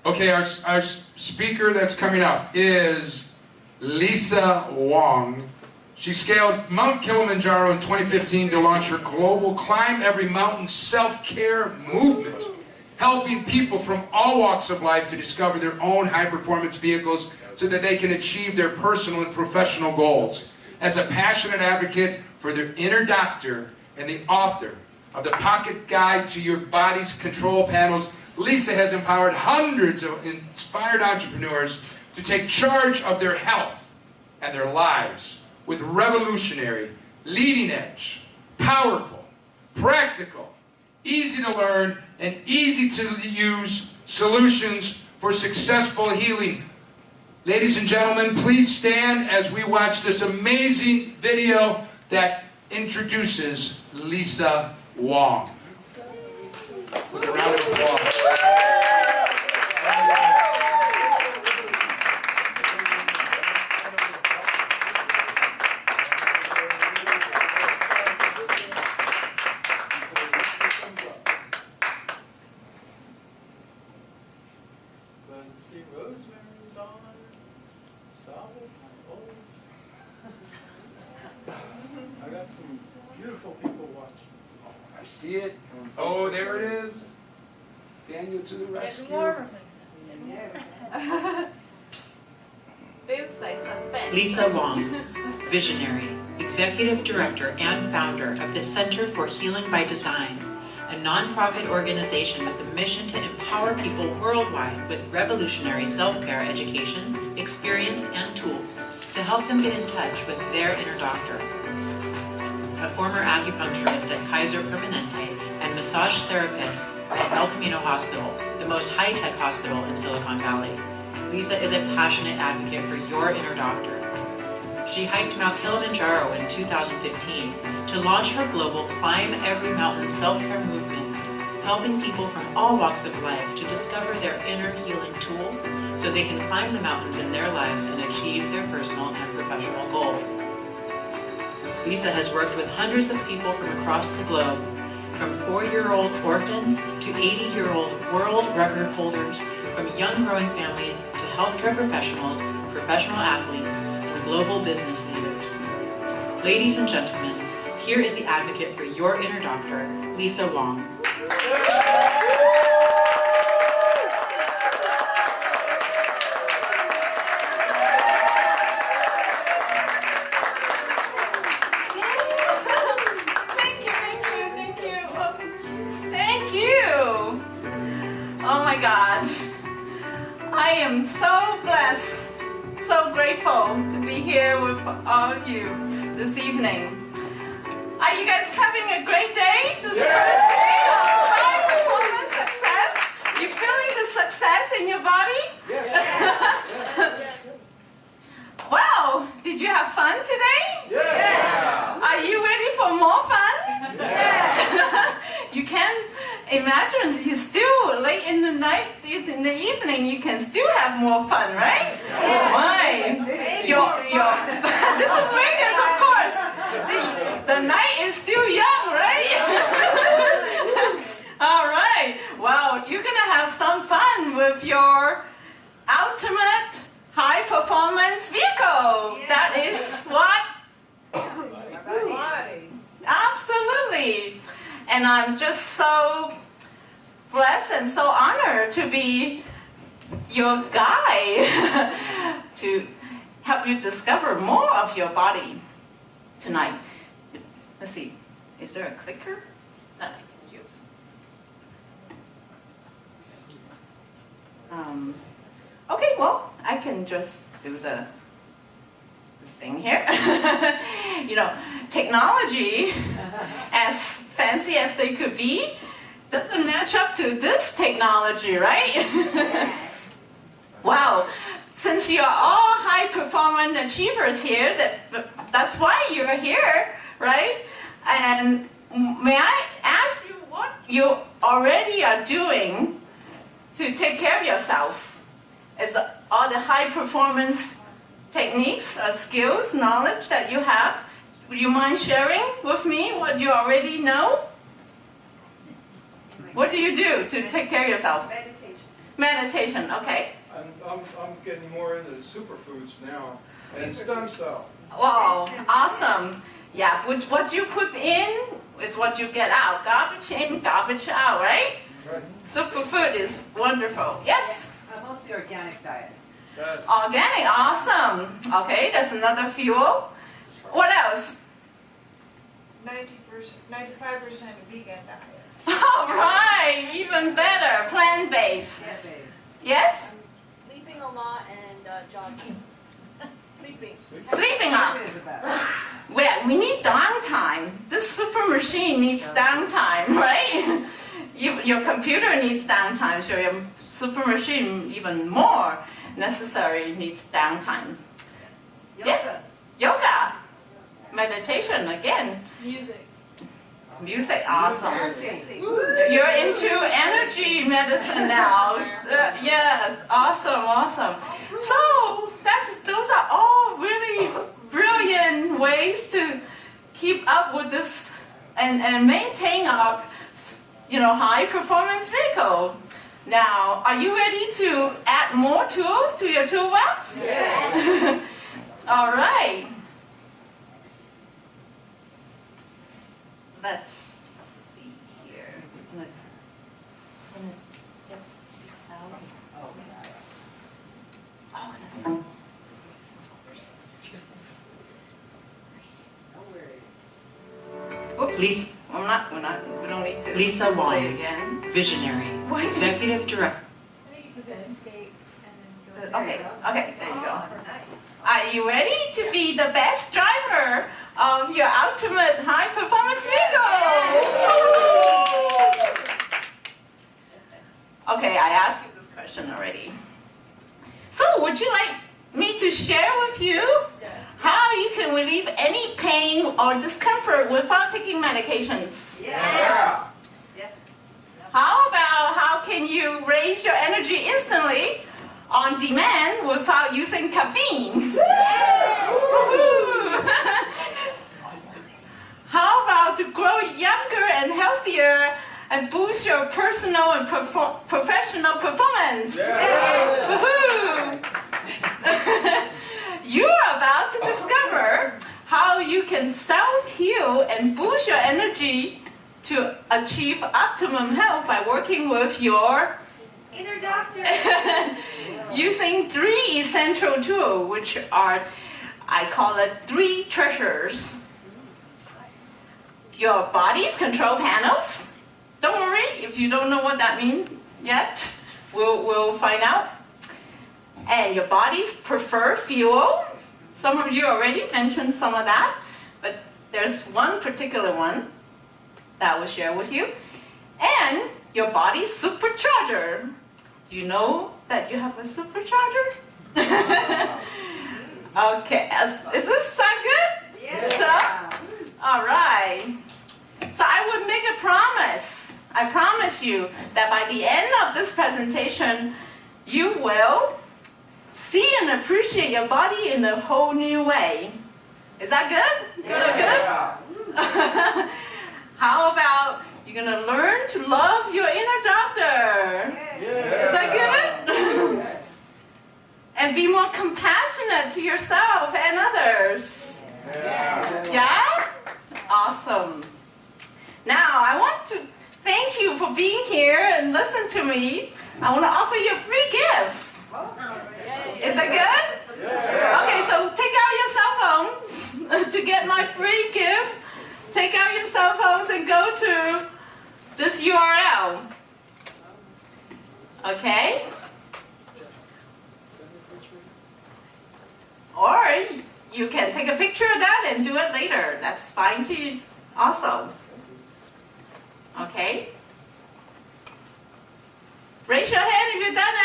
Okay, our speaker that's coming up is Lisa Wong. She scaled Mount Kilimanjaro in 2015 to launch her global Climb Every Mountain self-care movement, helping people from all walks of life to discover their own high-performance vehicles so that they can achieve their personal and professional goals. As a passionate advocate for their inner doctor and the author of the Pocket Guide to Your Body's Control Panels, Lisa has empowered hundreds of inspired entrepreneurs to take charge of their health and their lives with revolutionary, leading-edge, powerful, practical, easy to learn, and easy to use solutions for successful healing. Ladies and gentlemen, please stand as we watch this amazing video that introduces Lisa Wong. With a round of applause. Rosemary's on salad. I got some beautiful people watching. I see it. Oh, there it is. Daniel to the rescue. Lisa Wong, visionary, executive director and founder of the Center for Healing by Design, a nonprofit organization with a mission to empower people worldwide with revolutionary self-care education, experience, and tools to help them get in touch with their inner doctor. A former acupuncturist at Kaiser Permanente and massage therapist at El Camino Hospital, the most high-tech hospital in Silicon Valley, Lisa is a passionate advocate for your inner doctor. She hiked Mount Kilimanjaro in 2015 to launch her global Climb Every Mountain self-care movement, helping people from all walks of life to discover their inner healing tools so they can climb the mountains in their lives and achieve their personal and professional goals. Lisa has worked with hundreds of people from across the globe, from 4-year-old orphans to 80-year-old world record holders, from young growing families to healthcare professionals, professional athletes, and global business leaders. Ladies and gentlemen, here is the advocate for your inner doctor, Lisa Wong. God, I am so blessed, so grateful to be here with all of you this evening. Are you guys having a great day this first day of high performance success? You feeling the success in your body? Yes. Wow, did you have fun today? Yeah. Are you ready for more fun? Yeah. You can imagine you still late in the night, in the evening, you can still have more fun, right? Yeah. Why? This is Vegas, of course. The night is still young, right? All right. Well, you're gonna have some fun with your ultimate high performance vehicle. Yeah. That is what? Absolutely. And I'm just so blessed and so honored to be your guide to help you discover more of your body tonight. Let's see, is there a clicker that I can use? Okay, well, I can just do this thing here. You know, technology, as fancy as they could be, doesn't match up to this technology, right? Yes. Wow, since you're all high performance achievers here, that's why you're here, right? And may I ask you what you already are doing to take care of yourself? Is all the high performance techniques, skills, knowledge that you have? Would you mind sharing with me what you already know? What do you do to take care of yourself? Meditation. Meditation, okay. I'm getting more into superfoods now and stem cell. Wow, awesome. Yeah, what you put in is what you get out. Garbage in, garbage out, right? Right. Superfood is wonderful. Yes? Mostly organic diet. That's Organic, awesome. Okay, that's another fuel. What else? 90%, 95% vegan diet. All right, even better, plant-based. Plant-based. Yes? Sleeping a lot and jogging. Sleeping. Sleeping up. Is the best. Well, we need downtime. This super machine needs downtime, right? Your computer needs downtime, so your super machine even more necessary needs downtime. Yes? Yoga. Meditation again. Music. Music, awesome. Dancing. You're into energy medicine now. Yes, awesome, awesome. So those are all really brilliant ways to keep up with this and maintain our, high performance vehicle. Now, are you ready to add more tools to your toolbox? Yes. All right. Let's see here. Oh, that's right. No worries. Oops. Lisa, We don't need to Lisa play Wong. again. Visionary, What? Executive Director. I think you put the escape and then go. Okay, there you go. Are you ready to be the best driver of your ultimate high performance vehicle? Okay, I asked you this question already. So, would you like me to share with you how you can relieve any pain or discomfort without taking medications? Yes. How about how can you raise your energy instantly on demand without using caffeine? Woohoo! How about to grow younger and healthier and boost your personal and professional performance? Woohoo! You are about to discover how you can self-heal and boost your energy to achieve optimum health by working with your Inner doctor. using 3 essential tools, which are, I call it 3 treasures. Your body's control panels. Don't worry if you don't know what that means yet. We'll find out. And your body's preferred fuel. Some of you already mentioned some of that, but there's one particular one that I will share with you. And your body's supercharger. Do you know that you have a supercharger? Okay, is this sound good? Yeah. All right. So I would make a promise. I promise you that by the end of this presentation, you will see and appreciate your body in a whole new way. Is that good? Good? How about you're going to learn to love your inner doctor? Is that good? And be more compassionate to yourself and others. Yeah? Awesome. Now, I want to thank you for being here and listen to me. I want to offer you a free gift. Is that good? Okay, so take out your cell phones to get my free gift. Take out your cell phones and go to this URL. Okay? Or you can take a picture of that and do it later. That's fine too, also. Okay? Raise your hand if you've done it.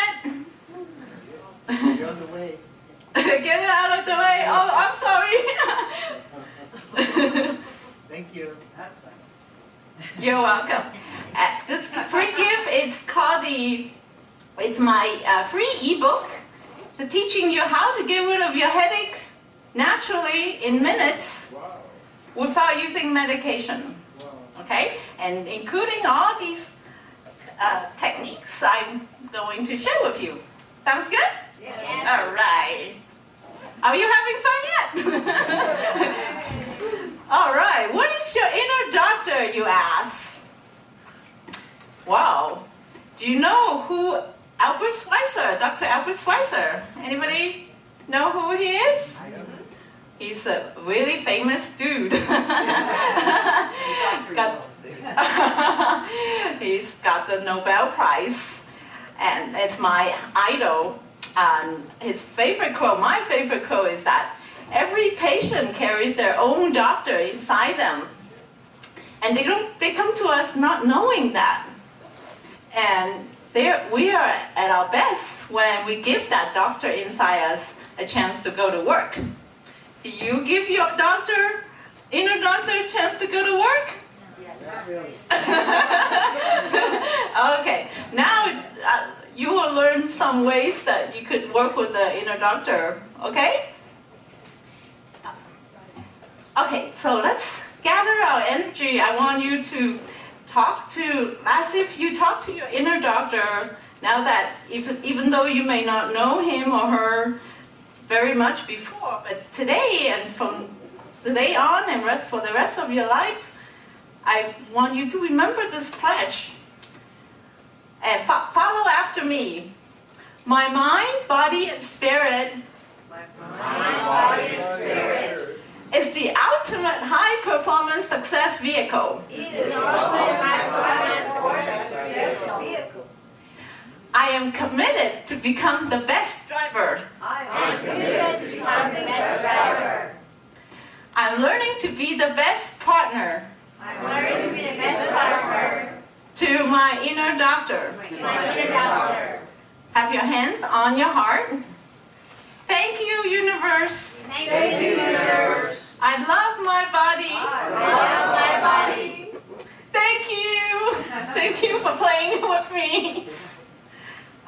You're on the way. Get it out of the way. Oh, I'm sorry. Thank you. That's fine. You're welcome. This free gift is called it's my free ebook, teaching you how to get rid of your headache naturally in minutes without using medication. Okay? And including all these techniques I'm going to share with you. Sounds good? Yes. All right. Are you having fun yet? All right. What is your inner doctor, you ask? Wow. Do you know who Albert Schweitzer, Dr. Albert Schweitzer? Anybody know who he is? He's a really famous dude. He's got the Nobel Prize, and it's my idol. His favorite quote, my favorite quote, is that every patient carries their own doctor inside them, and they come to us not knowing that. And we are at our best when we give that doctor inside us a chance to go to work. Do you give your inner doctor, a chance to go to work? Not really. Okay, now you will learn some ways that you could work with the inner doctor, okay? Okay, so let's gather our energy. I want you to talk to, as if you talk to your inner doctor, now that even though you may not know him or her very much before, but today and from today on and for the rest of your life, I want you to remember this pledge and follow after me. My mind, body, and spirit is the ultimate high-performance success vehicle. I am committed to become the best driver. I'm learning to be the best partner to my inner doctor. Have your hands on your heart. Thank you, universe. I love my body. Thank you. Thank you for playing with me.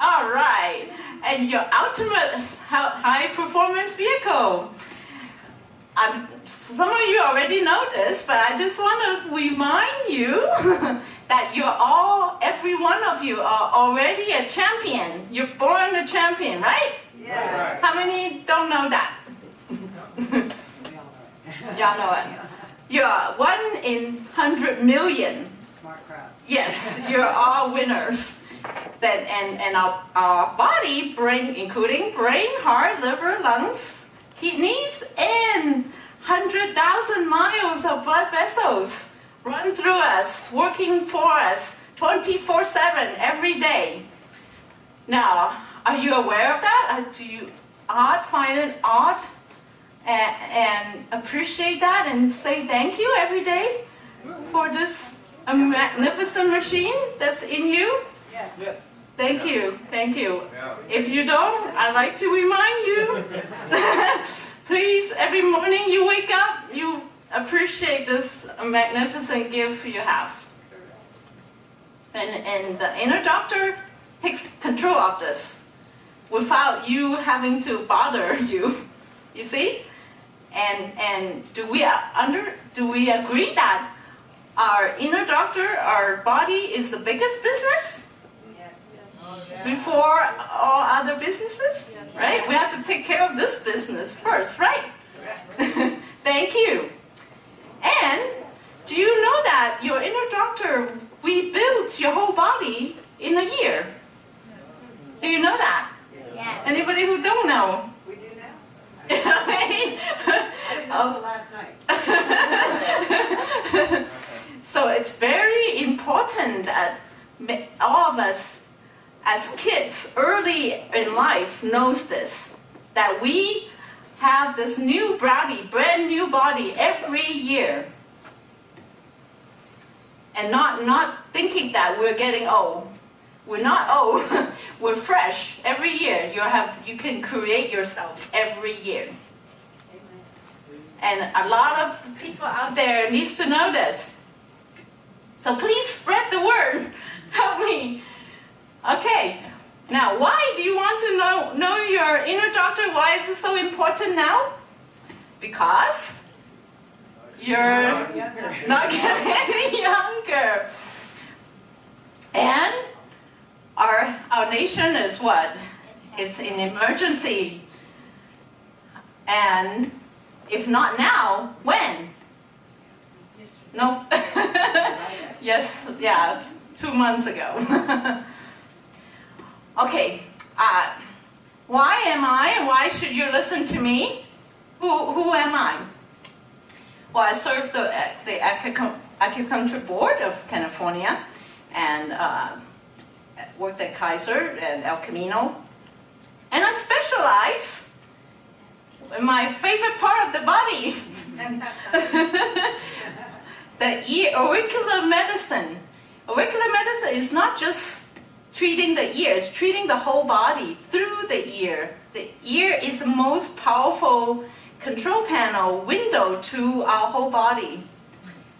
All right. And your ultimate high-performance vehicle. Some of you already know this, but I just want to remind you that every one of you are already a champion. You're born a champion, right? Yes. How many don't know that? Y'all know it. You're 1 in 100 million. Smart crowd. Yes, you're all winners. And our body, including brain, heart, liver, lungs, kidneys, and 100,000 miles of blood vessels run through us, working for us 24/7 every day. Now, are you aware of that? Do you find it odd and appreciate that and say thank you every day for this magnificent machine that's in you? Yes. Thank you, thank you. Yeah. If you don't, I'd like to remind you. Please, every morning you wake up, you appreciate this magnificent gift you have. And the inner doctor takes control of this without you having to bother you. You see? And do we agree that our inner doctor, our body, is the biggest business? Before all other businesses, right? We have to take care of this business first, right? Thank you. And do you know that your inner doctor rebuilds your whole body in a year? Do you know that? Yes. Anybody who don't know? We do now. Right? I didn't know until last night. So it's very important that all of us as kids early in life knows this, that we have this new body, brand new body every year. And not thinking that we're getting old. We're not old, we're fresh every year. You can create yourself every year. And a lot of people out there needs to know this. So please spread the word. Help me. Okay. Now, why do you want to know your inner doctor? Why is it so important now? Because you're not getting any younger. And our nation is what? It's in emergency. And if not now, when? No. Yes, yeah, 2 months ago. Okay, why am I and why should you listen to me? Who am I? Well, I serve the acupuncture board of California and worked at Kaiser and El Camino. And I specialize in my favorite part of the body, the auricular medicine. Auricular medicine is not just treating the ear, it's treating the whole body through the ear. The ear is the most powerful control panel window to our whole body.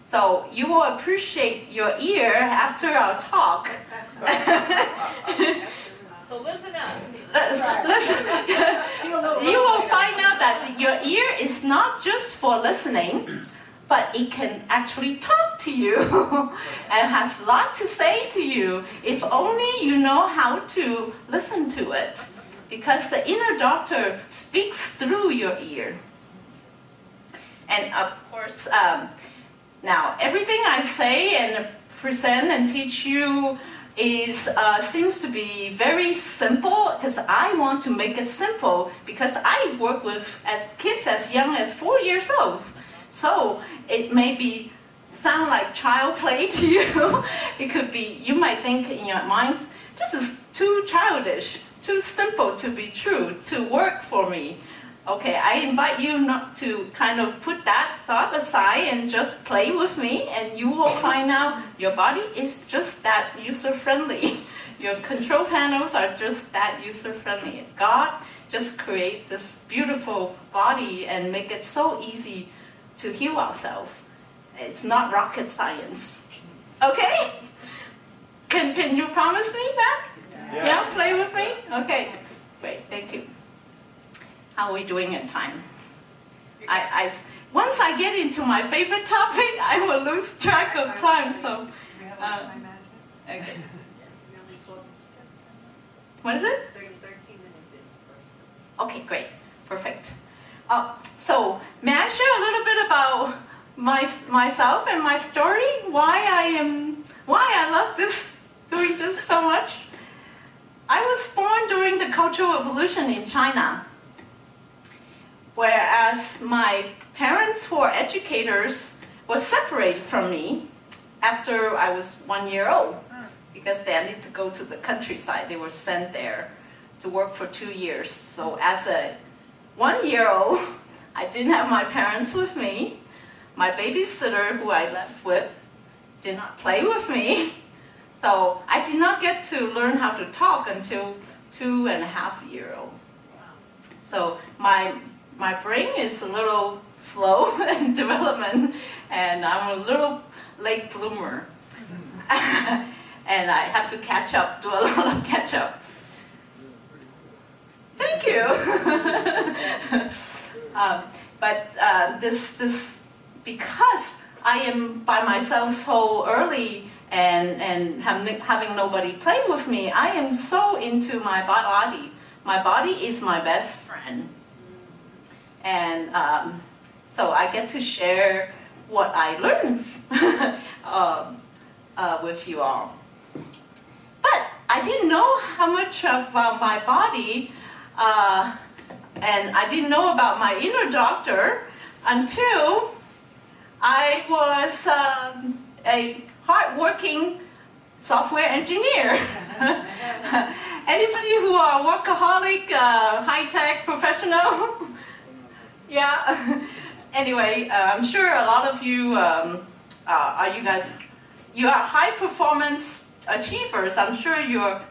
So you will appreciate your ear after our talk. So listen up. Listen. You will find out that your ear is not just for listening, but it can actually talk to you and has a lot to say to you if only you know how to listen to it. Because the inner doctor speaks through your ear. And of course, now everything I say and present and teach you is seems to be very simple because I want to make it simple because I work with kids as young as 4 years old. So it may sound like child play to you. It could be, you might think in your mind, this is too childish, too simple to be true, to work for me. Okay, I invite you not to kind of put that thought aside and just play with me, and you will find out your body is just that user-friendly. Your control panels are just that user-friendly. God just created this beautiful body and make it so easy to heal ourselves. It's not rocket science. Okay? Can you promise me that? Yeah, play with me? Okay, great, thank you. How are we doing in time? Once I get into my favorite topic, I will lose track of time. So, okay. What is it? 13 minutes in. Okay, great, perfect. So, may I share a little bit about myself and my story? Why I love doing this so much? I was born during the Cultural Revolution in China. Whereas my parents, who are educators, were separated from me after I was 1 year old because they needed to go to the countryside. They were sent there to work for 2 years. So as a 1 year old, I didn't have my parents with me. My babysitter, who I left with, did not play with me. So I did not get to learn how to talk until 2.5 years old. So my brain is a little slow in development, and I'm a little late bloomer. And I have to catch up, do a lot of catch up. Thank you. This because I am by myself so early and having nobody play with me, I am so into my body. My body is my best friend. And so I get to share what I learned with you all. But I didn't know how much about my body, and I didn't know about my inner doctor until I was a hardworking software engineer. Anybody who are workaholic, high-tech professional? Yeah. Anyway, I'm sure a lot of you you are high-performance achievers. I'm sure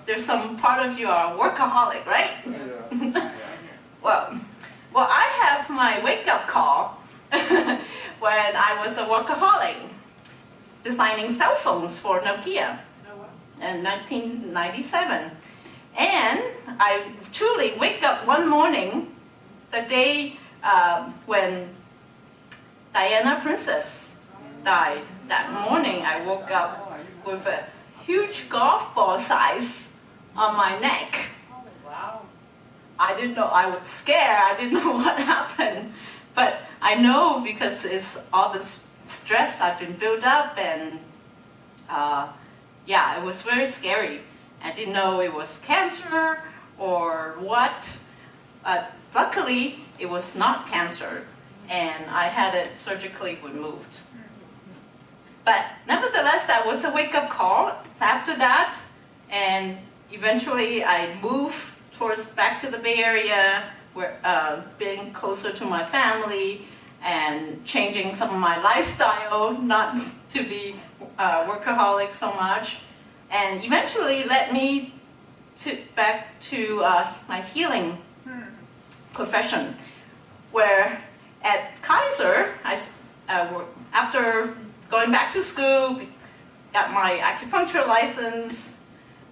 there's some part of you are workaholic, right? Yeah. Well, I have my wake-up call when I was a workaholic, designing cell phones for Nokia in 1997. And I truly wake up one morning, the day when Diana Princess died. That morning I woke up with a huge golf ball size on my neck. Oh, wow. I didn't know, I was scared, I didn't know what happened. But I know because it's all this stress I've been built up, and yeah, it was very scary. I didn't know it was cancer or what. Luckily, it was not cancer, and I had it surgically removed. But nevertheless, that was a wake-up call after that, and eventually I moved back to the Bay Area, where being closer to my family and changing some of my lifestyle, not to be workaholic so much, and eventually led me back to my healing profession, where at Kaiser, after going back to school, got my acupuncture license.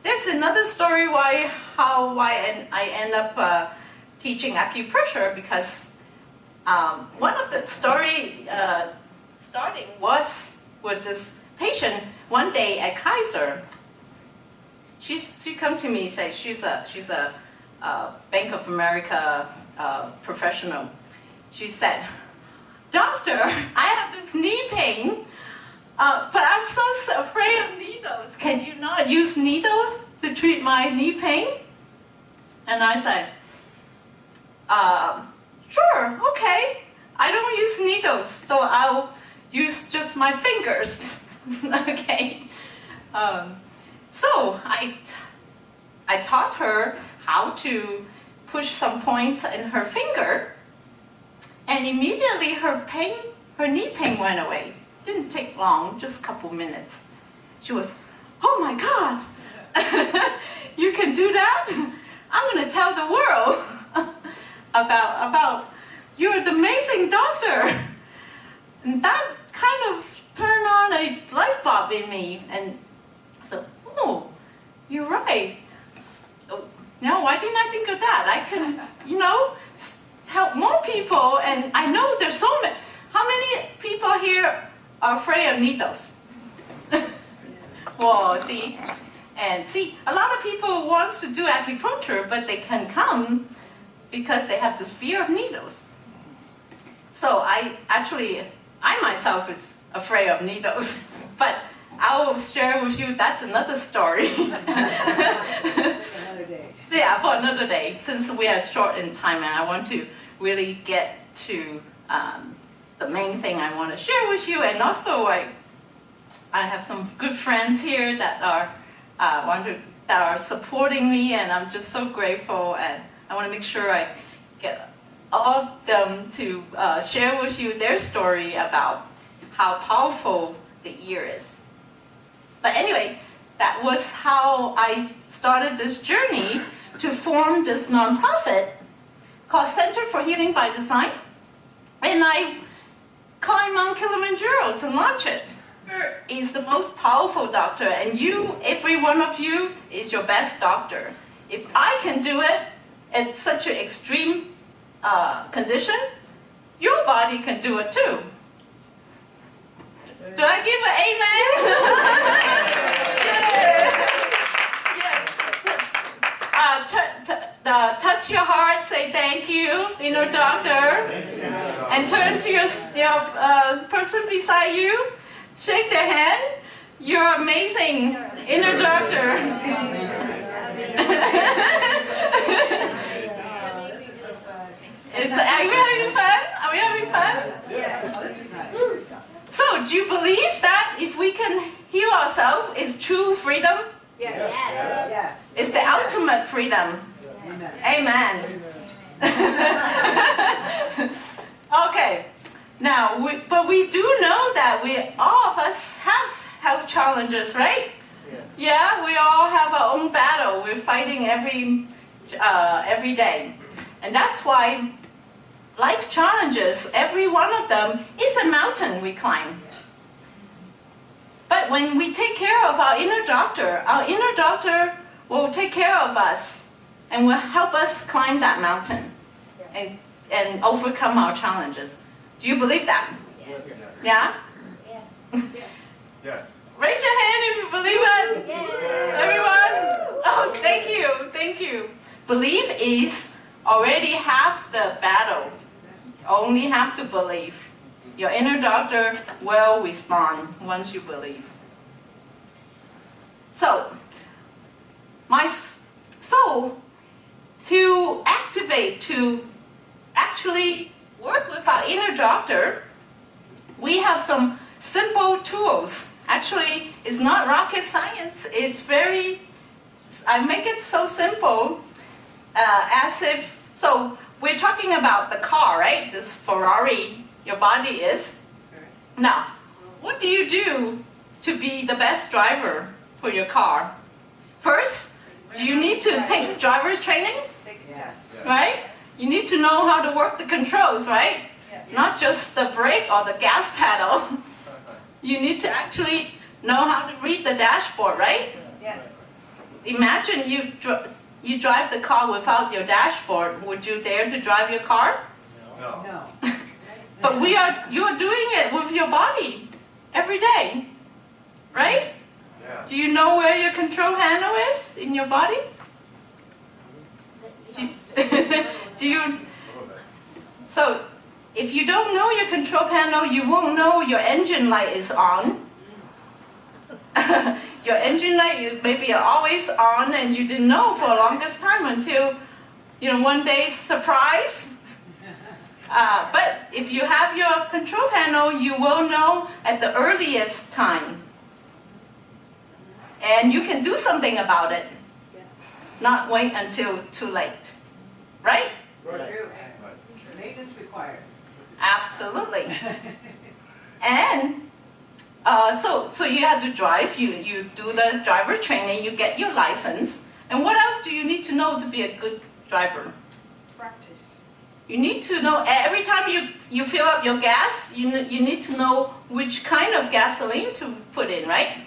There's another story why I end up teaching acupressure, because one of the story starting was with this patient one day at Kaiser. She come to me and say she's a Bank of America professional. She said, "Doctor, I have this knee pain. But I'm so afraid of needles. Can you not use needles to treat my knee pain?" And I said, "Sure, okay. I don't use needles, so I'll use just my fingers." Okay. So I taught her how to push some points in her finger, and immediately her knee pain went away. Didn't take long, just a couple minutes. She was, "Oh my God, you can do that? I'm going to tell the world about you're the amazing doctor." And that kind of turned on a light bulb in me. And so, oh, you're right. Oh, no, why didn't I think of that? I can, help more people. And I know there's so many. How many people here are afraid of needles? Well, see, a lot of people want to do acupuncture, but they can come because they have this fear of needles. So I myself is afraid of needles, but I will share with you, that's another story. Another day. Yeah, for another day, since we are short in time, and I want to really get to the main thing I want to share with you. And also I have some good friends here that are supporting me, and I'm just so grateful, and I want to make sure I get all of them to share with you their story about how powerful the ear is. But anyway, that was how I started this journey to form this nonprofit called Center for Healing by Design, and I climbed Mount Kilimanjaro to launch it. Is the most powerful doctor, and you, every one of you, is your best doctor. If I can do it at such an extreme condition, your body can do it too. Do I give an amen? Yeah. Touch your heart, say thank you, inner doctor, and turn to your person beside you. Shake their hand. You're amazing, inner doctor. Are you having fun? Are we having fun? So, do you believe that if we can heal ourselves, it's true freedom? Yes. Yes. It's the ultimate freedom. Amen. Okay. Now, but we do know that all of us have health challenges, right? Yeah, we all have our own battle. We're fighting every day. And that's why life challenges, every one of them, is a mountain we climb. But when we take care of our inner doctor will take care of us and will help us climb that mountain and overcome our challenges. Do you believe that? Yes. Yeah? Yes. Raise your hand if you believe it. Everyone? Oh, thank you. Thank you. Belief is already half the battle. Only have to believe. Your inner doctor will respond once you believe. So, to activate, to actually work with our inner doctor, we have some simple tools. Actually, it's not rocket science. It's I make it so simple as if, so we're talking about the car, right? This Ferrari, your body is. Now, what do you do to be the best driver for your car? First, do you need to take driver's training? Yes. Right? You need to know how to work the controls, right? Not just the brake or the gas pedal. You need to actually know how to read the dashboard, right? Yes. Imagine you drive the car without your dashboard. Would you dare to drive your car? No. But you are doing it with your body every day, right? Yeah. Do you know where your control panel is in your body? Do you? So, if you don't know your control panel, you won't know your engine light is on. Your engine light maybe always on, and you didn't know for the longest time until, one day, surprise. But if you have your control panel, you will know at the earliest time. And you can do something about it. Not wait until too late. Right? Maintenance required. Absolutely. And so you have to drive, you do the driver training, you get your license. And what else do you need to know to be a good driver? Practice. You need to know, every time you fill up your gas, you need to know which kind of gasoline to put in, right?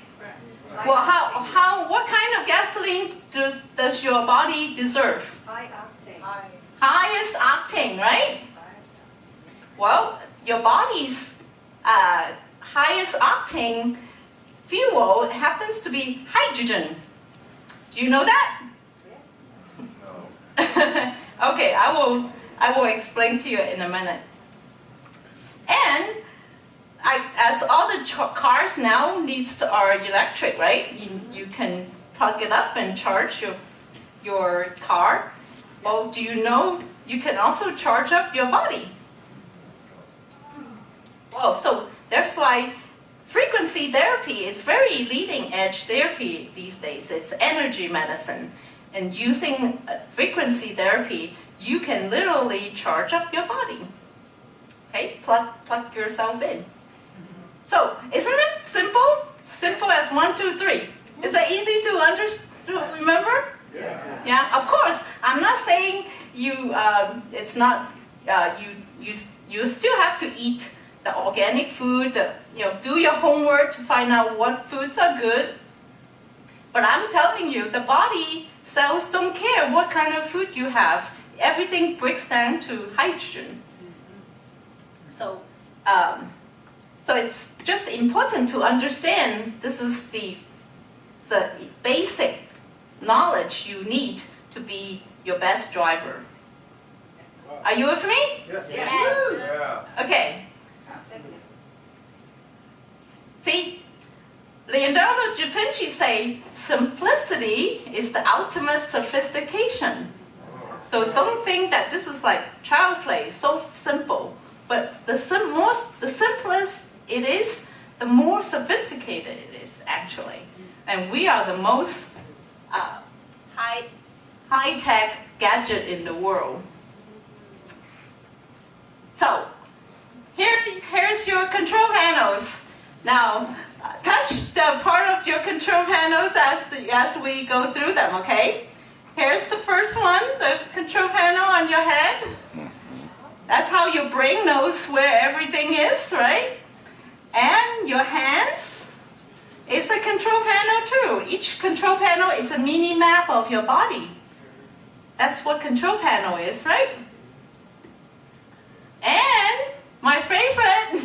Well, what kind of gasoline does your body deserve? High octane. Highest octane, right? Well, your body's highest octane fuel happens to be hydrogen. Do you know that? No. Okay, I will explain to you in a minute. And as all the cars now, these are electric, right? You can plug it up and charge your car. Well, do you know you can also charge up your body? Well, so that's why frequency therapy is very leading edge therapy these days. It's energy medicine. And using frequency therapy, you can literally charge up your body. Okay, plug yourself in. So, isn't it simple? Simple as 1, 2, 3. Is that easy to remember? Yeah. Yeah, of course. I'm not saying it's not. You still have to eat the organic food. Do your homework to find out what foods are good. But I'm telling you, the body cells don't care what kind of food you have. Everything breaks down to hydrogen. So it's just important to understand this is the basic knowledge you need to be your best driver. Are you with me? Yes. Yes. Yeah. Okay. See, Leonardo da Vinci say simplicity is the ultimate sophistication. So don't think that this is like child play, so simple. But the simplest it is, the more sophisticated it is actually. And we are the most high-tech gadget in the world. So here's your control panels. Now touch the part of your control panels as we go through them, okay? Here's the first one, the control panel on your head. That's how your brain knows where everything is, right? And your hands is a control panel too. Each control panel is a mini map of your body. That's what control panel is, right? And my favorite,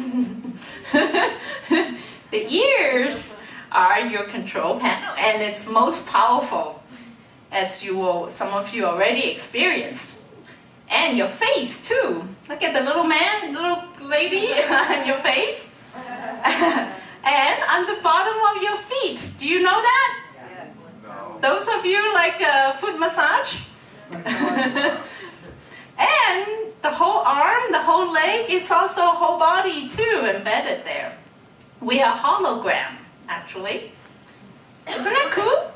the ears are your control panel, and it's most powerful, as some of you already experienced. And your face too. Look at the little man, little lady on your face. And on the bottom of your feet. Do you know that? No. Those of you like a foot massage? And the whole arm, the whole leg is also whole body too embedded there. We are hologram, actually. Isn't that cool?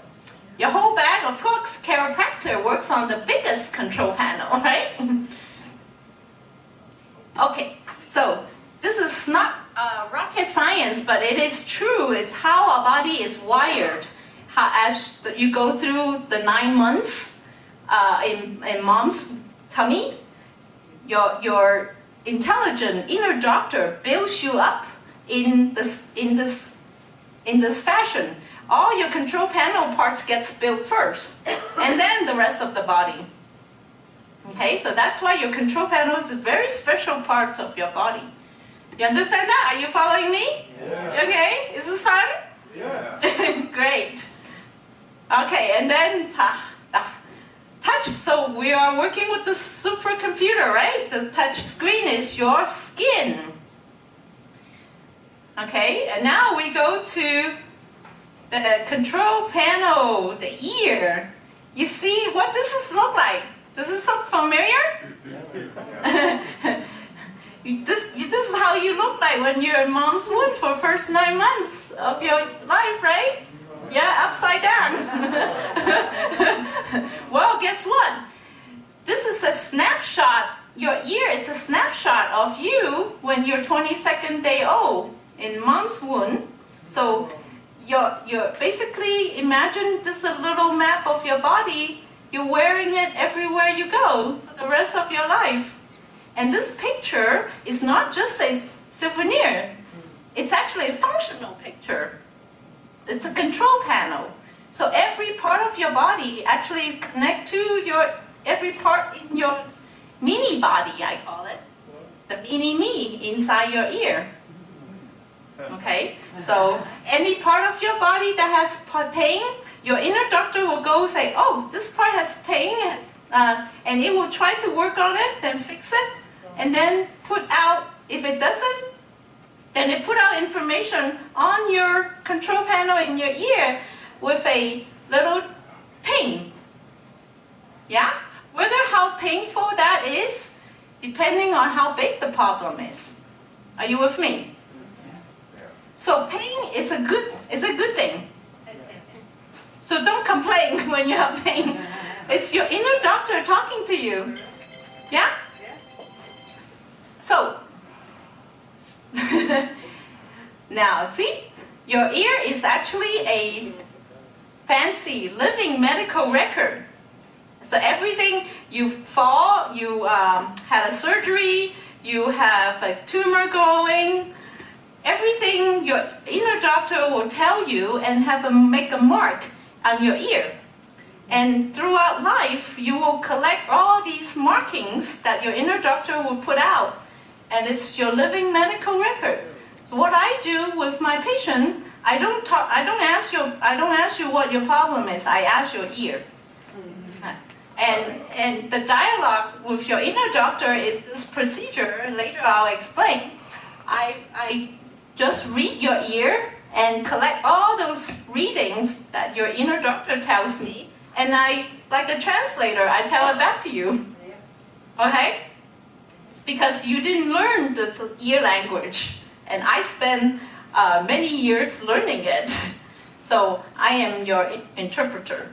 Your whole bag, of course, chiropractor works on the biggest control panel, right? Okay, so this is not rocket science, but it is true. It's how our body is wired. As you go through the 9 months in mom's tummy, your intelligent inner doctor builds you up in this fashion. All your control panel parts gets built first, and then the rest of the body. Okay, so that's why your control panel is a very special part of your body. You understand that? Are you following me? Yeah. Okay, is this fun? Yeah. Great. Okay, and then touch. So we are working with the supercomputer, right? The touch screen is your skin. Okay, and now we go to the control panel, the ear. You see what does this look like? Does this look familiar? This is how you look like when you're in mom's womb for the first 9 months of your life, right? Yeah, upside down. Well, guess what? This is a snapshot. Your ear is a snapshot of you when you're 22nd day old in mom's womb. So you're basically, imagine this a little map of your body. You're wearing it everywhere you go for the rest of your life. And this picture is not just a souvenir. It's actually a functional picture. It's a control panel. So every part of your body actually is connected to every part in your mini body, I call it. The mini me inside your ear. Okay, so any part of your body that has pain, your inner doctor will go say, oh, this part has pain, and it will try to work on it, then fix it, and then put out, if it doesn't, then it put out information on your control panel in your ear with a little pain. Yeah? Whether how painful that is, depending on how big the problem is. Are you with me? So pain is a good thing. So don't complain when you have pain. It's your inner doctor talking to you. Yeah? So, now see, your ear is actually a fancy living medical record. So everything, you fall, you had a surgery, you have a tumor going, everything your inner doctor will tell you and make a mark on your ear. And throughout life, you will collect all these markings that your inner doctor will put out. And it's your living medical record. So what I do with my patient, I don't ask you what your problem is. I ask your ear. And the dialogue with your inner doctor is this procedure. Later I'll explain. I just read your ear and collect all those readings that your inner doctor tells me, and I, like a translator, I tell it back to you. Okay? It's because you didn't learn this ear language, and I spent many years learning it. So I am your interpreter.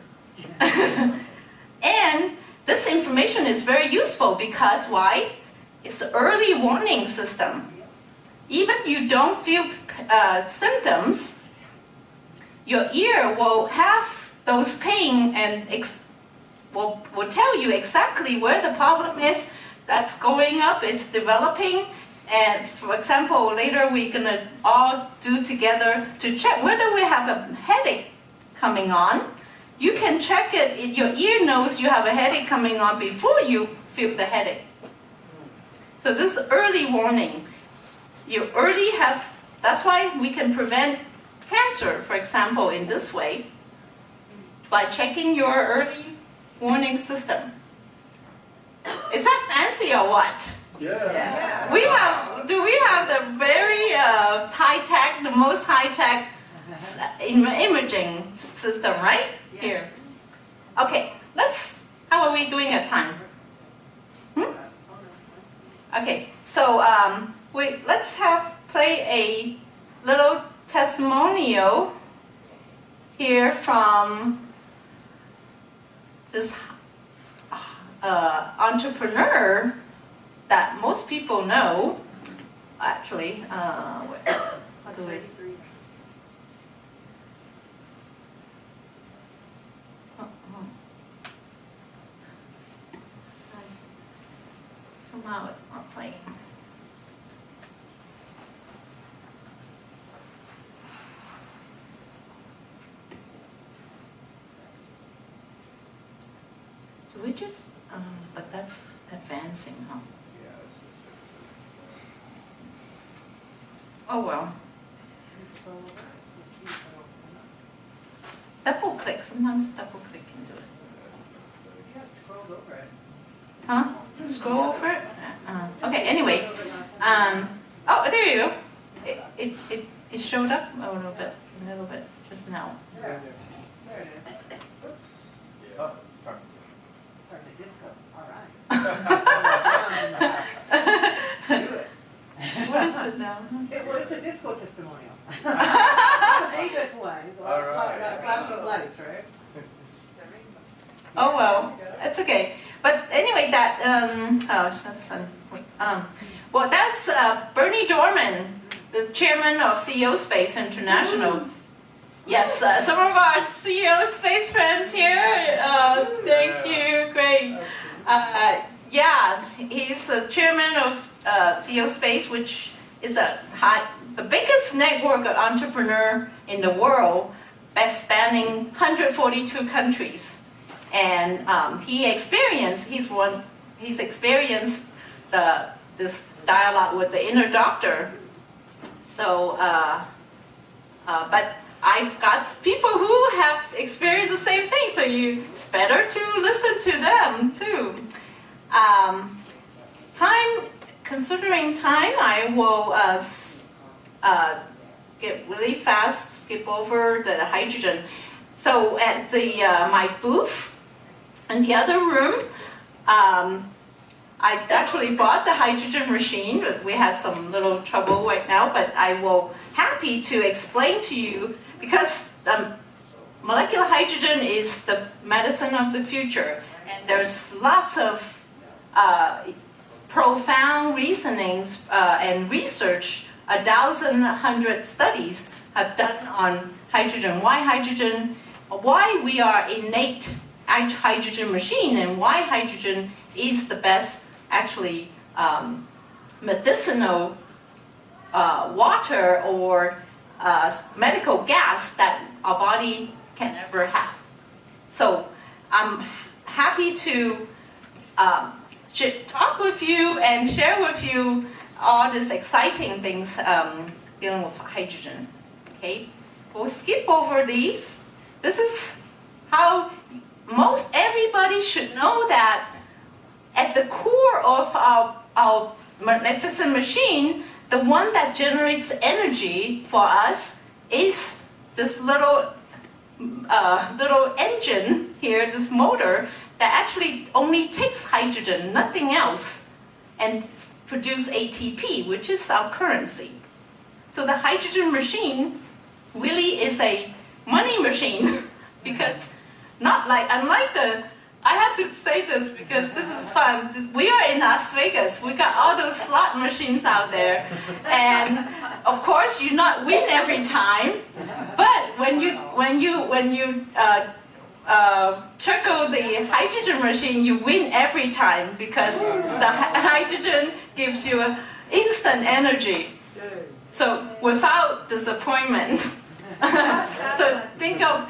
And this information is very useful because why? It's an early warning system. Even you don't feel symptoms, your ear will have those pain and will tell you exactly where the problem is that's going up, it's developing. And for example, later we're going to all do together to check whether we have a headache coming on. You can check it, your ear knows you have a headache coming on before you feel the headache. So this is early warning. You already have, that's why we can prevent cancer, for example, in this way, by checking your early warning system. Is that fancy or what? Yeah. Do we have the very high-tech, the most high-tech imaging system, right? Here. Okay, how are we doing at time? Okay, so let's play a little testimonial here from this entrepreneur that most people know. Actually, how do we? Somehow it's not playing. Do we just, but that's advancing, huh? Oh well. Double click, sometimes double click can do it. Scrolled over it. Huh? Scroll over it? Okay, anyway. Oh, there you go. It showed up a little bit just now. There it is. Oops. Oh, start. Start the disco. All right. Do it. What is it now? It's a disco testimonial. It's a Vegas one. It's a lot All right. of flashing lights, right? Oh well, it's okay. But anyway, well, that's Bernie Dorman, the chairman of CEO Space International. Yes, some of our CEO Space friends here. Thank you, great. Yeah, he's the chairman of CEO Space, which is the biggest network of entrepreneur in the world, spanning 142 countries. And he's experienced this dialogue with the inner doctor. So, but I've got people who have experienced the same thing, so it's better to listen to them too. Considering time, I will get really fast, skip over the hydrogen. So at my booth in the other room, I actually bought the hydrogen machine. We have some little trouble right now, but I will happy to explain to you, because molecular hydrogen is the medicine of the future, and there's lots of profound reasonings and research. 1,100 studies have done on hydrogen. Why we are innate hydrogen machine, and why hydrogen is the best actually medicinal water or medical gas that our body can ever have. So I'm happy to talk with you and share with you all these exciting things dealing with hydrogen. Okay, we'll skip over these. This is how most everybody should know that at the core of our magnificent machine, the one that generates energy for us is this little engine here, this motor, that actually only takes hydrogen, nothing else, and produce ATP, which is our currency. So the hydrogen machine really is a money machine, because I have to say this because this is fun. We are in Las Vegas. We got all those slot machines out there, and of course you not win every time. But when you trickle the hydrogen machine, you win every time, because the hydrogen gives you instant energy. So without disappointment. So think of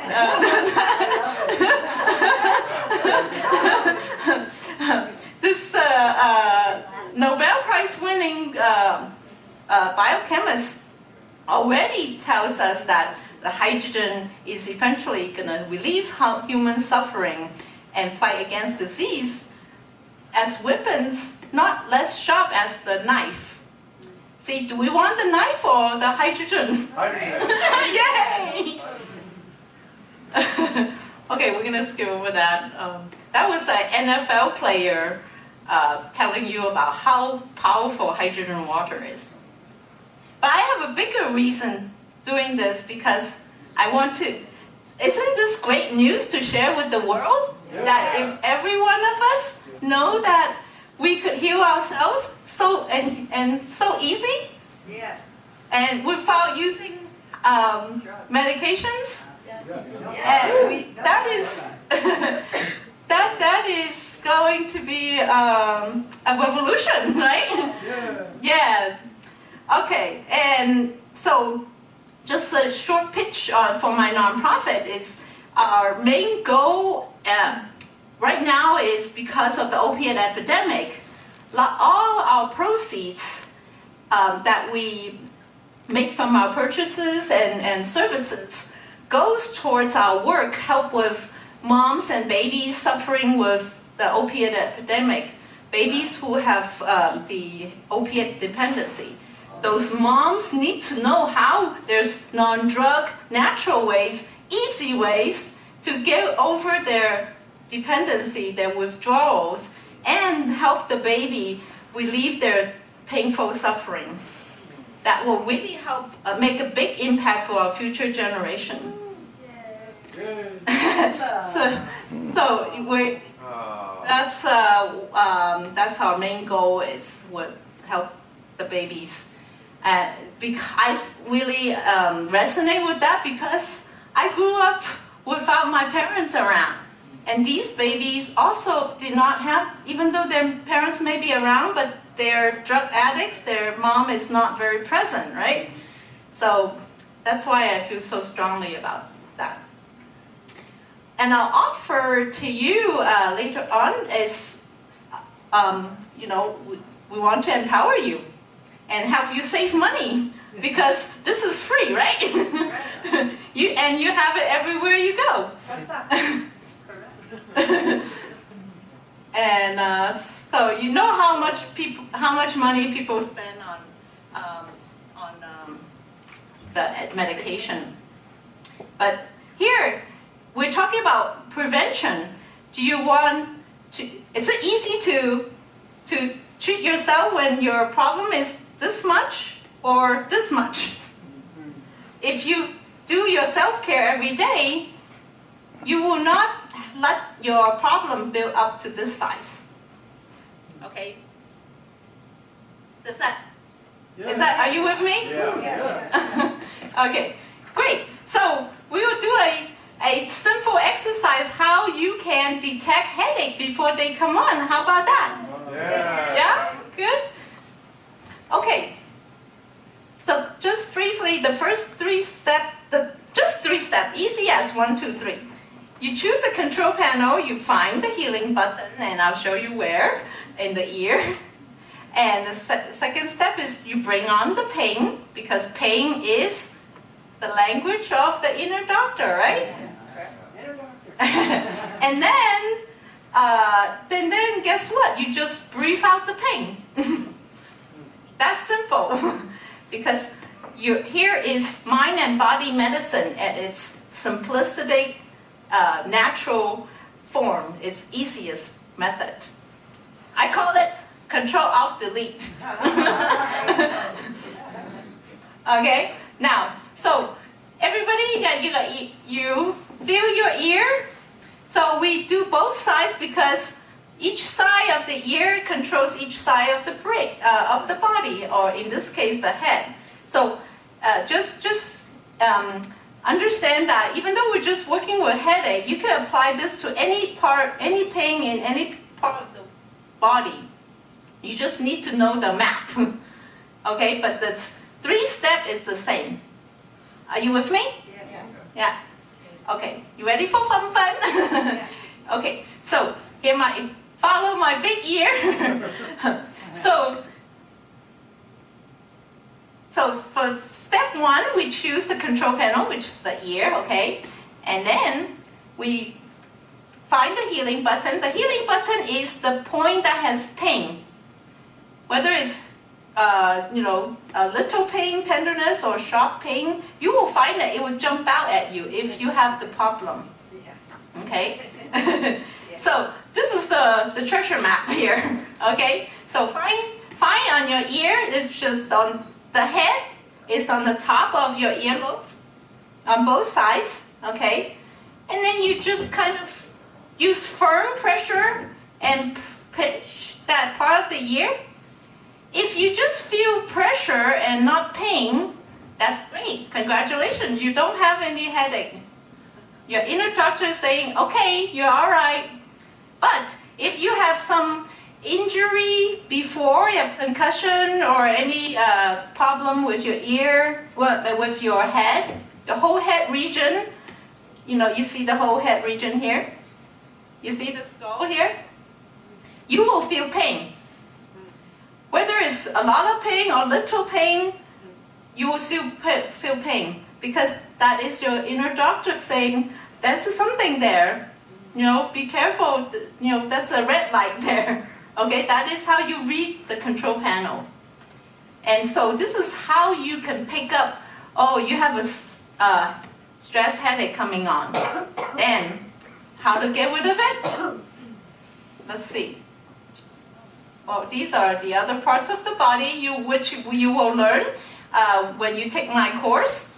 this Nobel Prize winning biochemist already tells us that the hydrogen is eventually going to relieve human suffering and fight against disease as weapons, not less sharp as the knife. See, do we want the knife or the hydrogen? Yay! Okay, we're going to skip over that. That was an NFL player telling you about how powerful hydrogen water is. But I have a bigger reason doing this because I want to, isn't this great news to share with the world? Yeah. That if every one of us know that we could heal ourselves and so easy? Yeah. And without using medications? Yeah. And that is that is going to be a revolution, right? Yeah. Okay, and so just a short pitch for my nonprofit is our main goal right now is because of the opiate epidemic, all our proceeds that we make from our purchases and services goes towards our work, help with moms and babies suffering with the opiate epidemic, babies who have the opiate dependency. Those moms need to know how there's non-drug, natural ways, easy ways to get over their dependency, their withdrawals, and help the baby relieve their painful suffering. That will really help make a big impact for our future generation. So we, that's our main goal is what help the babies. I really resonate with that because I grew up without my parents around. And these babies also did not have, even though their parents may be around, but they're drug addicts, their mom is not very present, right? So that's why I feel so strongly about that. And I'll offer to you later on is, we want to empower you and help you save money because this is free, right? you have it everywhere you go. And so you know how much money people spend on the medication. But here we're talking about prevention. Do you want to? Is it easy to treat yourself when your problem is this much or this much? If you do your self-care every day, you will not let your problem build up to this size. Okay? Are you with me? Yeah. Okay, great. So we will do a simple exercise how you can detect headache before they come on. How about that? Yeah? Good? Okay. So just briefly, the first three steps, easy as 1, 2, 3. You choose a control panel, you find the healing button, and I'll show you where, in the ear. And the second step is you bring on the pain, because pain is the language of the inner doctor, right? And then guess what? You just breathe out the pain. That's simple. Because here is mind and body medicine at its simplistic, natural form, its easiest method. I call it Control Alt Delete. Okay. Now, so everybody, you feel your ear. So we do both sides because each side of the ear controls each side of the brain, of the body, or in this case, the head. So just understand that even though we're just working with headache, you can apply this to any pain in any part of the body. You just need to know the map. Okay, but the 3-step is the same. Are you with me? Yeah. Okay, you ready for fun? Okay, so here follow my big ear. So So for step 1, we choose the control panel, which is the ear, okay? And then we find the healing button. The healing button is the point that has pain. Whether it's a little pain, tenderness, or sharp pain, you will find that it will jump out at you if you have the problem. Okay? So this is the treasure map here. Okay? So find on your ear, it's just on the head, it's on the top of your earlobe, on both sides. Okay? And then you just kind of use firm pressure and pinch that part of the ear. If you just feel pressure and not pain, that's great. Congratulations, you don't have any headache. Your inner doctor is saying, okay, you're all right. But if you have some injury before, you have concussion or any problem with your ear, with your head, the whole head region, you see the whole head region here? You see the skull here? You will feel pain. Whether it's a lot of pain or little pain, you will still feel pain because that is your inner doctor saying, there's something there. Be careful. That's a red light there. Okay, that is how you read the control panel. And so this is how you can pick up, oh, you have a stress headache coming on. Then, how to get rid of it? Let's see. Well, these are the other parts of the body which you will learn when you take my course.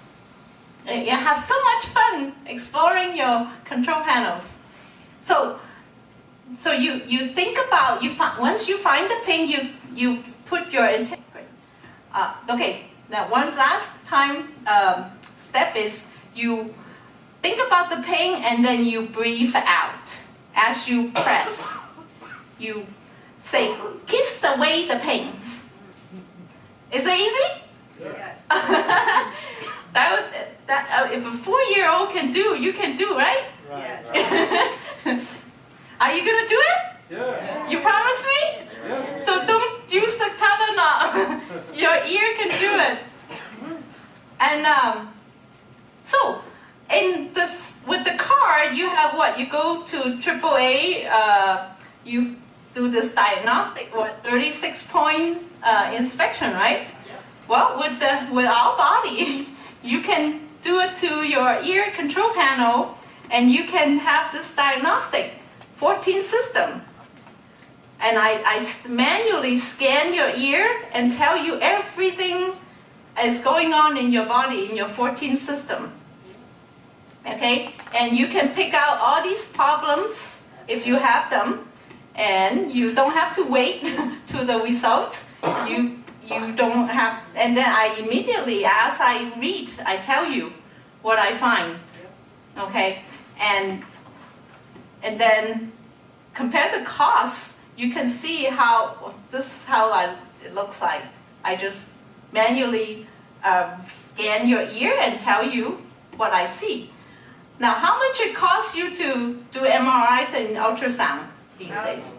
You have so much fun exploring your control panels. So you think about, once you find the pain, you put your intent. Okay, now one last time step is you think about the pain and then you breathe out as you press. You say, kiss away the pain. Is it easy? Yeah. If a 4-year-old can do, you can do, right? Right. Are you going to do it? Yeah. You promise me? Yes. So don't use the Tylenol. Your ear can do it. And so, with the car, you have what? You go to AAA, you do this diagnostic, 36-point inspection, right? Well, with our body, you can do it to your ear control panel, and you can have this diagnostic 14 system. And I manually scan your ear and tell you everything is going on in your body, in your 14 system. Okay? And you can pick out all these problems if you have them, and you don't have to wait to the result. You don't have, and then I immediately, as I read, I tell you what I find. Okay? And then compare the costs. You can see how this is how it looks like. I just manually scan your ear and tell you what I see. Now, how much it costs you to do MRIs and ultrasound these days?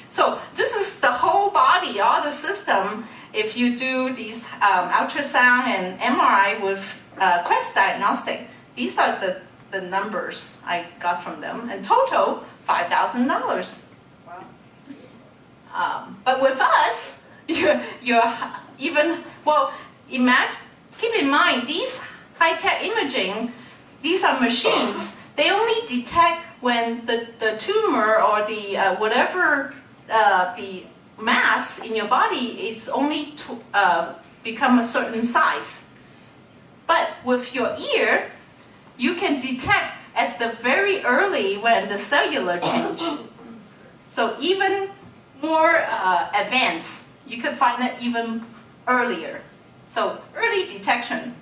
So this is the whole body, all the system. If you do these ultrasound and MRI with Quest Diagnostic, these are the numbers I got from them. And total, $5,000. Wow. But with us, you're even, well, keep in mind, these high-tech imaging, these are machines. They only detect when the tumor or the whatever the mass in your body is only become a certain size. But with your ear, you can detect at the very early when the cellular change. So even more advanced, you can find it even earlier. So early detection.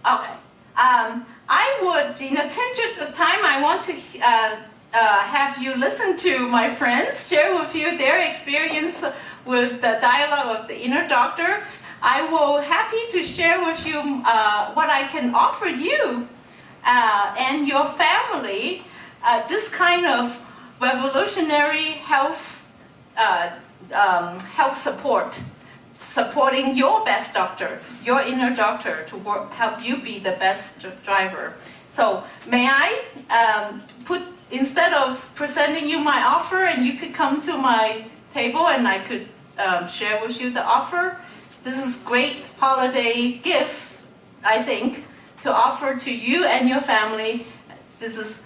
Okay. I would, in attention to the time, I want to have you listen to my friends share with you their experience with the dialogue of the inner doctor. I will happy to share with you what I can offer you and your family this kind of revolutionary health support supporting your best doctor, your inner doctor, to help you be the best driver. So may I instead of presenting you my offer and you could come to my table and I could share with you the offer. This is great holiday gift, I think, to offer to you and your family. This is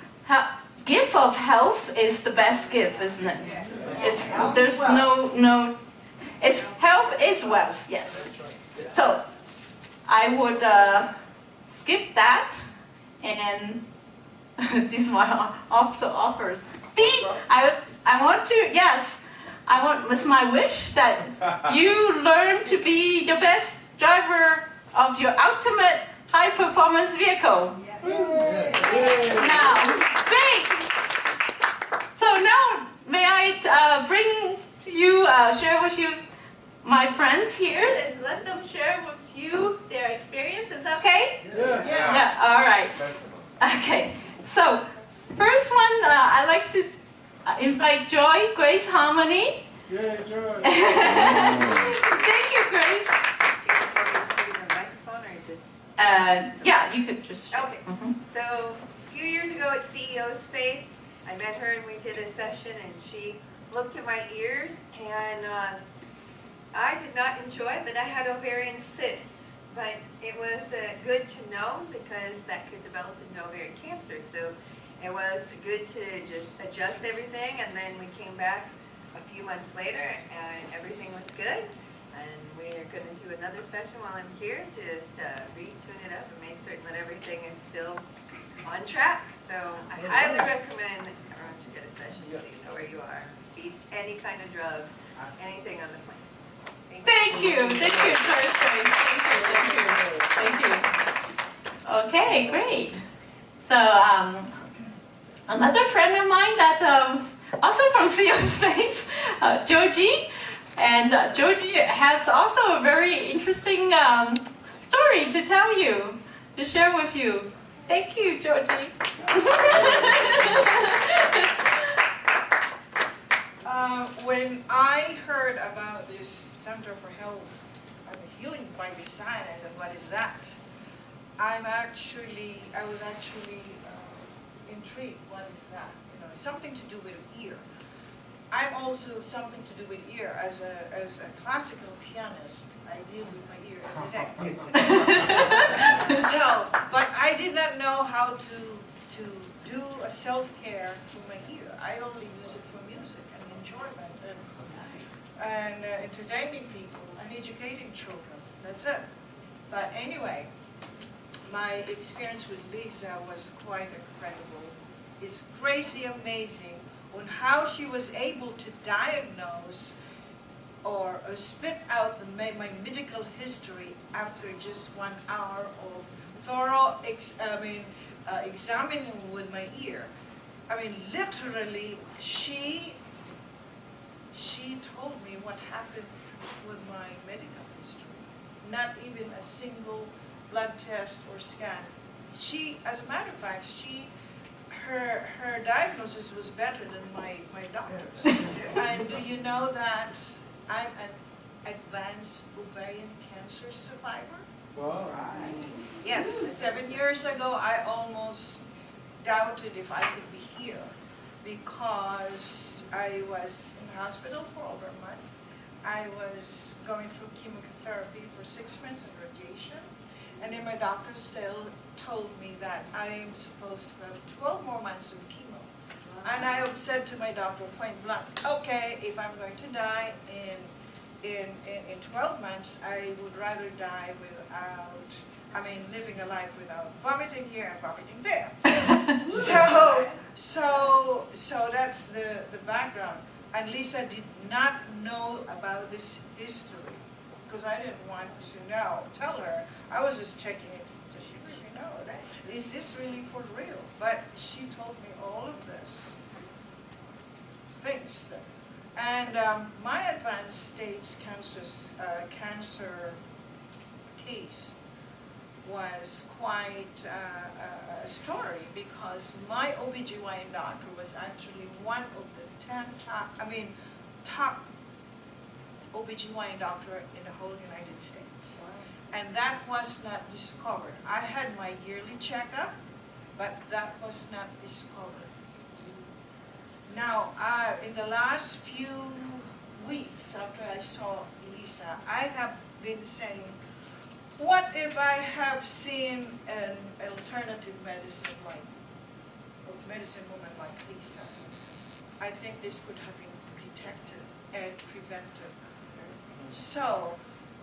gift of health is the best gift, isn't it? There's no. It's health is wealth. Yes. So I would skip that, and these are my also offers. I want to, yes, it's my wish that you learn to be the best driver of your ultimate high performance vehicle. Now, great. So now, may I bring you, share with you my friends here and let them share with you their experience. Is that okay? Yeah. All right. Okay. So, first one, I'd like to invite Joy, Grace Harmony. Yeah, Joy. Thank you, Grace. Yeah, you could just. Okay. So, a few years ago at CEO Space, I met her and we did a session and she looked at my ears and I did not enjoy it, but I had ovarian cysts. But it was good to know because that could develop into ovarian cancer. So it was good to just adjust everything, and then we came back a few months later and everything was good. And we're going to do another session while I'm here to just retune it up and make certain that everything is still on track. So I highly recommend everyone should get a session so you know where you are. Beats any kind of drugs, anything on the planet. Thank you, Joyce. Thank you. Okay, great. So another friend of mine that also from CEO Space, Joji, and Joji has also a very interesting story to tell you, to share with you. Thank you, Joji. When I heard about this Center for Health Healing by Design, I said, what is that? I was actually intrigued. What is that? You know, something to do with ear. I'm also something to do with ear. As a classical pianist, I deal with my ear every day. So, but I did not know how to do a self-care for my ear. I only use it for music and enjoyment and entertaining people and educating children. That's it. But anyway, my experience with Lisa was quite incredible. It's crazy amazing on how she was able to diagnose or spit out my medical history after just 1 hour of thorough examining with my ear. I mean, literally, she told me what happened with my medical history. Not even a single blood test or scan. She, as a matter of fact, her diagnosis was better than my doctor's. And do you know that I'm an advanced ovarian cancer survivor? Wow. Yes, 7 years ago I almost doubted if I could be here because I was in the hospital for over a month. I was going through chemotherapy for 6 months and radiation, and then my doctor still told me that I am supposed to have 12 more months of chemo. And I said to my doctor point blank, okay, if I'm going to die in 12 months, I would rather die living a life without vomiting here and vomiting there. So that's the background. And Lisa did not know about this history because I didn't want to tell her. I was just checking it. Does she really know? Is this really for real? But she told me all of this things. And my advanced stage cancer case was quite a story because my OBGYN doctor was actually one of the top OBGYN doctor in the whole United States. And that was not discovered. I had my yearly checkup, but that was not discovered. Now, in the last few weeks after I saw Lisa, I have been saying, what if I have seen an alternative medicine like medicine woman like Lisa? I think this could have been detected and prevented. So,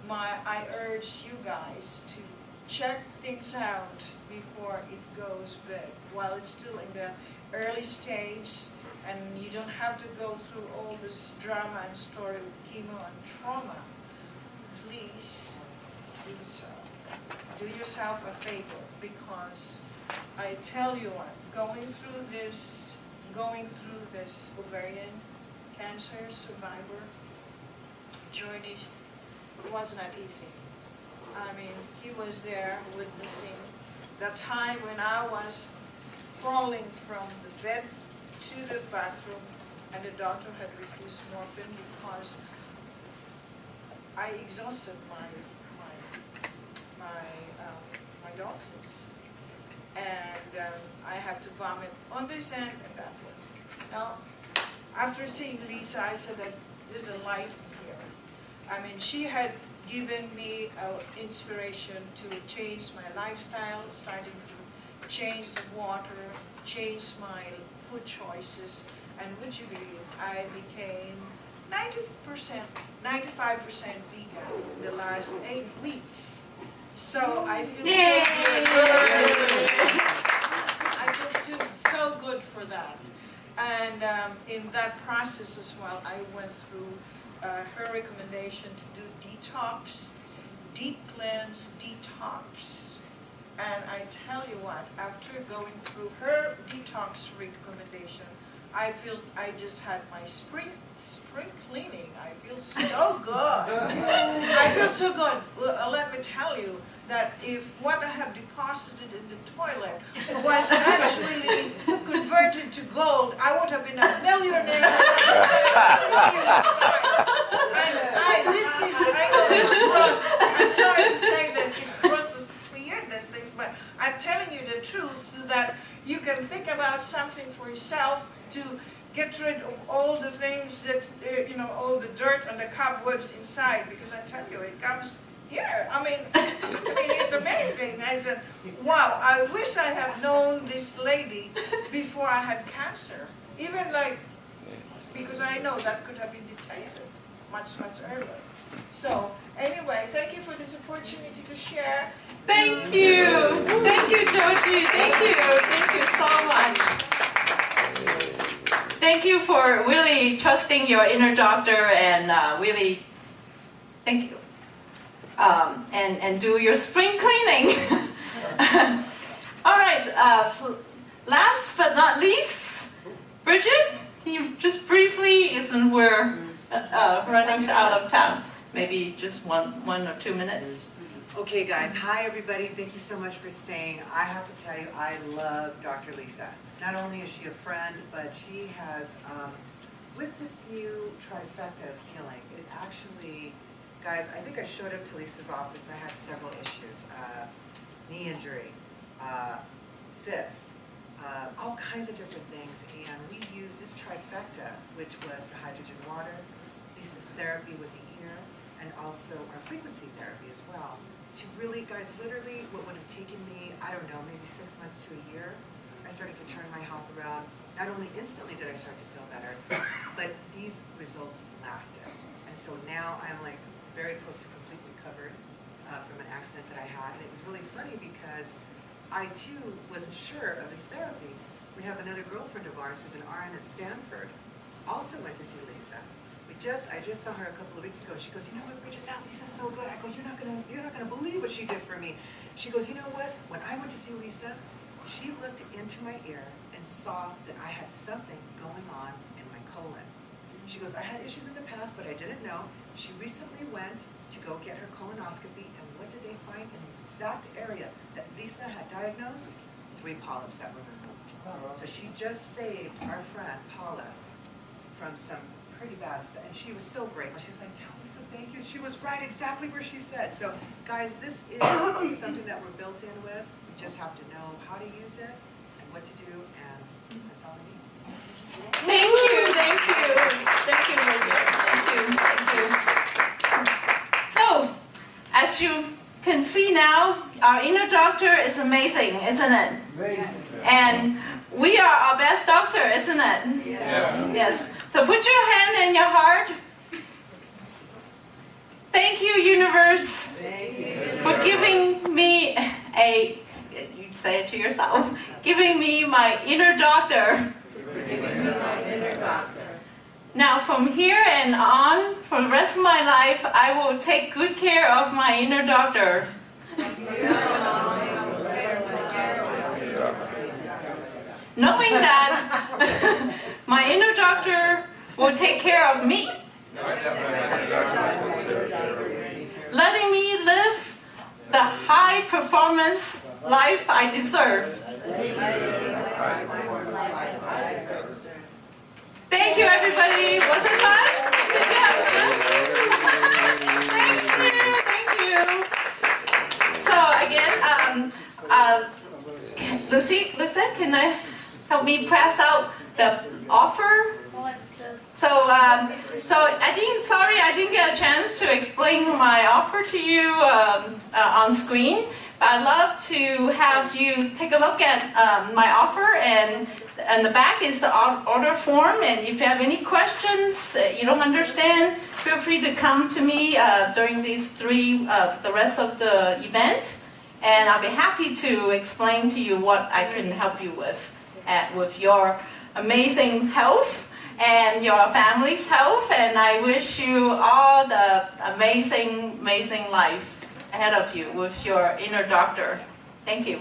I urge you guys to check things out before it goes big. While it's still in the early stage, and you don't have to go through all this drama and story with chemo and trauma, please do so. Do yourself a favor, because I tell you what, going through this ovarian cancer survivor journey was not easy. I mean, he was there witnessing the time when I was crawling from the bed to the bathroom, and the doctor had refused morphine because I exhausted my doses, and I had to vomit on this end and that way. Now, after seeing Lisa, I said that there's a light here. I mean, she had given me inspiration to change my lifestyle, starting to change the water, change my food choices, and would you believe I became 90%, 95% vegan in the last 8 weeks. So I feel I feel so good for that. And in that process as well, I went through her recommendation to do detox, deep cleanse, detox. And I tell you what, after going through her detox recommendation, I feel I just had my spring cleaning. I feel so good. I feel so good. Well, let me tell you that if what I have deposited in the toilet was actually converted to gold, I would have been a millionaire. I know it's gross. I'm sorry to say this. It's gross to hear these things, but I'm telling you the truth so that you can think about something for yourself to get rid of all the things that, all the dirt and the cobwebs inside, because I tell you, it comes here. I mean, it's amazing. I said, wow, I wish I had known this lady before I had cancer. Even because I know that could have been detected much earlier. So, anyway, thank you for this opportunity to share. Thank you. Thank you, Joji. Thank you. Thank you so much. Thank you for really trusting your inner doctor and really, thank you. And do your spring cleaning. All right, last but not least, Bridget, can you just briefly, isn't we're running out of time, maybe just one or 2 minutes? Okay guys, hi everybody, thank you so much for staying. I have to tell you, I love Dr. Lisa. Not only is she a friend, but she has, with this new trifecta of healing, it actually, guys, I think I showed up to Lisa's office, I had several issues. Knee injury, cysts, all kinds of different things, and we used this trifecta, which was the hydrogen water, Lisa's therapy with the ear, and also our frequency therapy as well. To really, guys, literally what would have taken me, I don't know, maybe 6 months to a year, I started to turn my health around. Not only instantly did I start to feel better, but these results lasted. And so now I'm like very close to completely recovered from an accident that I had. And it was really funny because I too wasn't sure of this therapy. We have another girlfriend of ours who's an RN at Stanford, also went to see Lisa. I just saw her a couple of weeks ago. She goes, you know what, Bridget, now Lisa's so good. I go, you're not gonna believe what she did for me. She goes, you know what? When I went to see Lisa, she looked into my ear and saw that I had something going on in my colon. She goes, I had issues in the past, but I didn't know. She recently went to go get her colonoscopy, and what did they find in the exact area that Lisa had diagnosed? 3 polyps that were removed. So she just saved our friend Paula from some pretty bad. And she was so grateful. She was like, "Tell Lisa, thank you." She was right exactly where she said. So guys, this is something that we're built in with. We just have to know how to use it and what to do, and that's all we need. Thank you, thank you, thank you, Lydia. Thank you. So, as you can see now, our inner doctor is amazing, isn't it? Amazing. And we are our best doctor, isn't it? Yeah. Yes. So put your hand in your heart. Thank you, universe, for giving me you say it to yourself, giving me my inner doctor. Now from here and on, for the rest of my life, I will take good care of my inner doctor. Knowing that my inner doctor will take care of me. Letting me live the high performance life I deserve. Thank you, everybody. Was it fun? Did you have fun? Thank you. So again, Lisa, can I help me press out the offer? So I didn't get a chance to explain my offer to you on screen. I'd love to have you take a look at my offer, and the back is the order form. And if you have any questions you don't understand, feel free to come to me during the rest of the event, and I'll be happy to explain to you what I can help you with your amazing health and your family's health. And I wish you all the amazing life ahead of you with your inner doctor. Thank you.